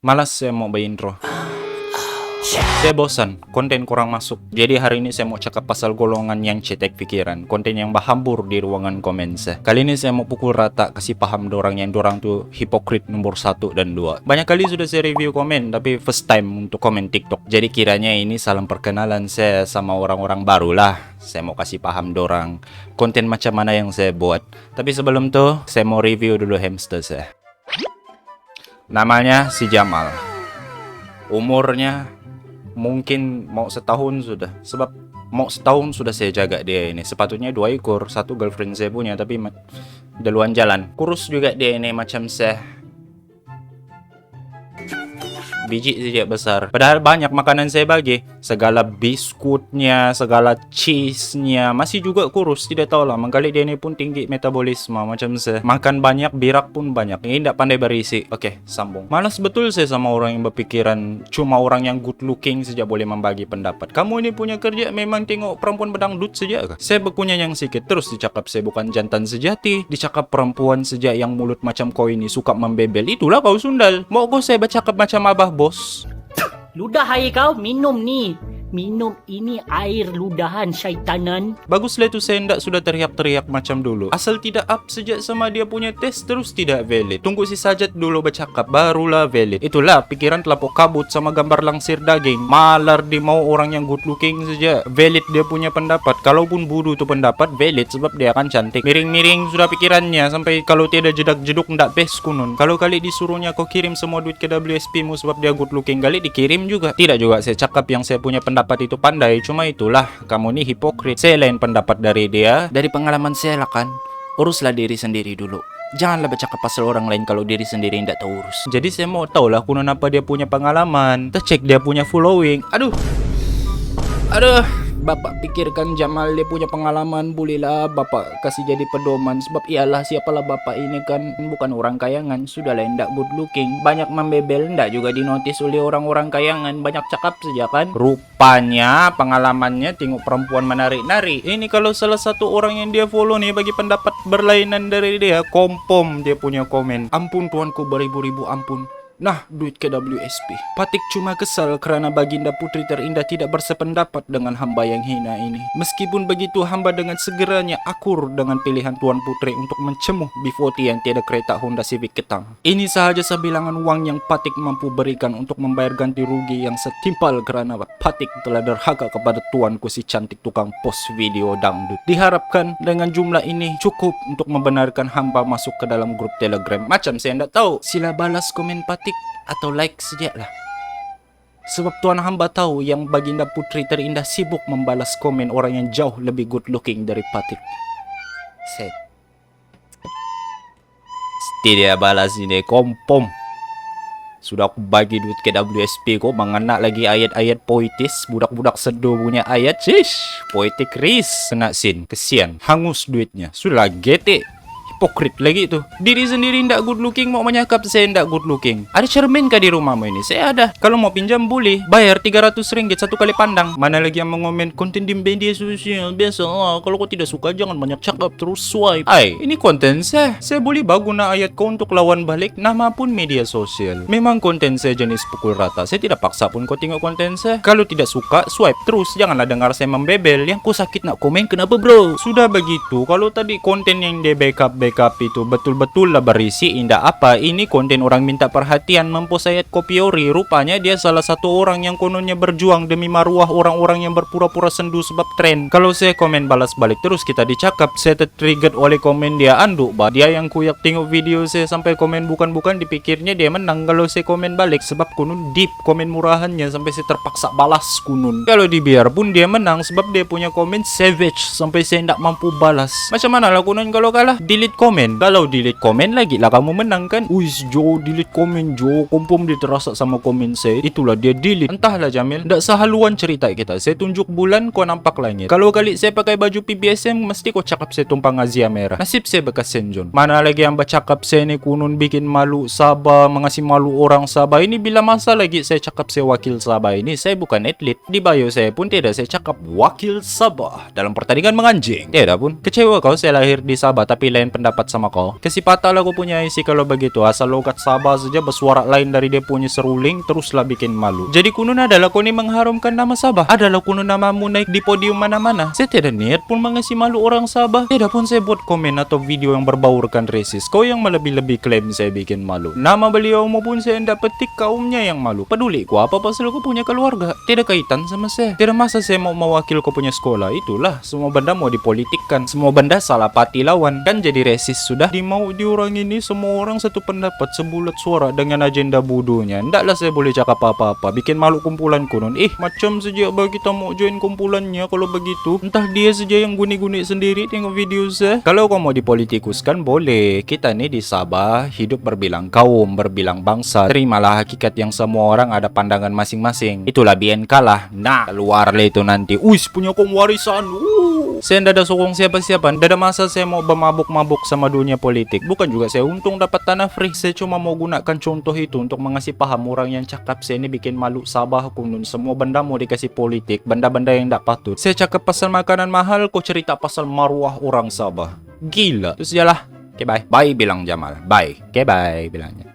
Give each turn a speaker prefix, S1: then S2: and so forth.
S1: Malas saya mau intro. Saya bosan, konten kurang masuk. Jadi hari ini saya mau cakap pasal golongan yang cetek pikiran, konten yang bahambur di ruangan komen saya. Kali ini saya mau pukul rata, kasih paham dorang yang dorang tuh hipokrit nomor 1 dan 2. Banyak kali sudah saya review komen, tapi first time untuk komen TikTok. Jadi kiranya ini salam perkenalan saya sama orang-orang baru lah. Saya mau kasih paham dorang konten macam mana yang saya buat. Tapi sebelum tuh, saya mau review dulu hamster saya. Namanya si Jamal. Umurnya mungkin mau setahun sudah. Sebab mau setahun sudah saya jaga dia ini. Sepatutnya 2 ekor, 1 girlfriend saya punya, tapi duluan jalan. Kurus juga dia ini macam saya. Biji sejak besar. Padahal banyak makanan saya bagi. Segala biskutnya, segala cheese-nya masih juga kurus. Tidak tahu lah. Mengkali dia ini pun tinggi metabolisme macam saya. Makan banyak, birak pun banyak. Ini tidak pandai berisi. Oke, sambung. Malas betul saya sama orang yang berpikiran cuma orang yang good looking saja boleh membagi pendapat. Kamu ini punya kerja memang tengok perempuan bedangdut saja kah? Saya berkunyah yang sikit terus dicakap saya bukan jantan sejati. Dicakap perempuan saja yang mulut macam kau ini suka membebel. Itulah kau sundal. Mau kau saya bercakap macam abah bos?
S2: Ludah hai kau, minum ni. Minum ini air ludahan syaitanan.
S1: Baguslah itu saya tidak sudah teriak-teriak macam dulu. Asal tidak up sejak sama dia punya tes terus tidak valid. Tunggu si Sajat dulu bercakap barulah valid. Itulah pikiran terlampau kabut sama gambar langsir daging. Malar di mau orang yang good looking saja. Valid dia punya pendapat. Kalaupun bodoh tu pendapat valid sebab dia akan cantik. Miring-miring sudah pikirannya sampai kalau tiada jedak-jeduk ndak best kunun. Kalau kali disuruhnya kau kirim semua duit ke WSP mu sebab dia good looking kali dikirim juga. Tidak juga saya cakap yang saya punya pendapat itu pandai, cuma itulah kamu nih hipokrit. Saya lain pendapat dari dia. Dari pengalaman saya lah kan, uruslah diri sendiri dulu. Janganlah bercakap pasal orang lain kalau diri sendiri tidak tahu urus. Jadi saya mau tahu lah kuno apa dia punya pengalaman. Kita cek dia punya following. Aduh, Bapak pikirkan Jamal dia punya pengalaman, bolehlah Bapak kasih jadi pedoman. Sebab iyalah siapalah Bapak ini kan bukan orang kayangan. Sudahlah ndak good looking. Banyak membebel ndak juga dinotis oleh orang-orang kayangan. Banyak cakap saja kan. Rupanya pengalamannya tengok perempuan menarik-narik. Ini kalau salah satu orang yang dia follow nih bagi pendapat berlainan dari dia, kompom dia punya komen. Ampun tuanku beribu-ribu ampun. Nah, duit ke WSP. Patik cuma kesal kerana baginda putri terindah tidak bersependapat dengan hamba yang hina ini. Meskipun begitu, hamba dengan segeranya akur dengan pilihan tuan putri untuk mencemuh B40 yang tiada kereta Honda Civic ketang. Ini sahaja sebilangan uang yang Patik mampu berikan untuk membayar ganti rugi yang setimpal kerana Patik telah derhaka kepada tuanku si cantik tukang post video dangdut. Diharapkan dengan jumlah ini cukup untuk membenarkan hamba masuk ke dalam grup Telegram. Macam saya tidak tahu. Sila balas komen Patik atau like saja lah. Sebab tuan hamba tahu yang baginda putri terindah sibuk membalas komen orang yang jauh lebih good looking dari Patik. Set. Tidak balas ini kompom. Sudah aku bagi duit ke WSP kok mengenak lagi ayat-ayat poetis. Budak-budak seduh punya ayat. Cish, poetik ris. Kena sin. Kesian. Hangus duitnya. Sudah getik. Hipokrit lagi tuh. Diri sendiri ndak good looking mau menyakap saya ndak good looking. Ada cermin kah di rumahmu ini? Saya ada. Kalau mau pinjam boleh. Bayar RM300 satu kali pandang. Mana lagi yang mengomen konten di media sosial. Biasa lah. Kalau kau tidak suka jangan banyak cakap terus swipe. Ay, ini konten saya. Saya boleh guna ayat kau untuk lawan balik nama pun media sosial. Memang konten saya jenis pukul rata. Saya tidak paksa pun kau tengok konten saya. Kalau tidak suka swipe terus. Janganlah dengar saya membebel. Yang kau sakit nak komen kenapa bro? Sudah begitu. Kalau tadi konten yang dia backup itu betul-betul lah berisi indah apa. Ini konten orang minta perhatian mempost ayat kopiori. Rupanya dia salah satu orang yang kononnya berjuang demi maruah orang-orang yang berpura-pura sendu sebab tren. Kalau saya komen balas balik terus kita dicakap. Saya tertrigger oleh komen dia. Anduk bah, dia yang kuyak tengok video saya sampai komen bukan-bukan dipikirnya dia menang kalau saya komen balik. Sebab kunun deep komen murahannya sampai saya terpaksa balas kunun. Kalau dibiar pun dia menang sebab dia punya komen savage sampai saya tidak mampu balas. Macam mana lah kunun kalau kalah? Delete komen. Kalau delete komen lagi lah kamu menang kan. Uis Jo delete komen Jo. Kompom dia terasa sama komen saya. Itulah dia delete. Entahlah Jamil. Tak sehaluan cerita kita. Saya tunjuk bulan kau nampak langit. Kalau kali saya pakai baju PBSM mesti kau cakap saya tumpang Azia merah. Nasib saya bekas Senjon. Mana lagi yang bercakap saya ni kunun bikin malu Sabah. Mengasih malu orang Sabah. Ini bila masa lagi saya cakap saya wakil Sabah ini. Saya bukan atlet. Di bio saya pun tidak saya cakap wakil Sabah dalam pertandingan menganjing. Tidak pun. Kecewa kau saya lahir di Sabah tapi lain pendapat pendapat sama kau. Kasi patah lah aku punya isi kalau begitu. Asal logat Sabah saja bersuara lain dari dia punya seruling, teruslah bikin malu. Jadi kunun adalah kau ni mengharumkan nama Sabah. Adalah kunun namamu naik di podium mana-mana. Saya tidak niat pun mengisi malu orang Sabah. Tidak pun saya buat komen atau video yang berbaurkan resis. Kau yang lebih-lebih klaim saya bikin malu. Nama beliau maupun saya hendak petik, kaumnya yang malu. Peduli ku apa pasal kau punya keluarga? Tidak kaitan sama saya. Tidak masa saya mau mewakil kau punya sekolah. Itulah, semua benda mau dipolitikkan. Semua benda salah pati lawan. Kan jadi resis sudah. Di mau di orang ini semua orang satu pendapat sebulat suara dengan agenda bodohnya. Ndaklah saya boleh cakap apa-apa. Bikin malu kumpulan kunun. Macam saja bagi kita mau join kumpulannya kalau begitu. Entah dia saja yang guni-guni sendiri tengok video saya. Kalau kau mau dipolitikuskan boleh. Kita nih di Sabah hidup berbilang kaum, berbilang bangsa. Terimalah hakikat yang semua orang ada pandangan masing-masing. Itulah BNK lah. Nah, keluar lah itu nanti. Punya kaum warisan. Saya ndak ada sokong siapa-siapa. Ndak ada masa saya mau bermabuk-mabuk sama dunia politik. Bukan juga saya untung dapat tanah free. Saya cuma mau gunakan contoh itu untuk mengasih paham orang yang cakap saya ini bikin malu Sabah kunun. Semua benda mau dikasih politik. Benda-benda yang ndak patut. Saya cakap pasal makanan mahal, kau cerita pasal marwah orang Sabah. Gila. Terus jalah. Okay, bye. Bye bilang Jamal. Bye. Okay, bye bilangnya.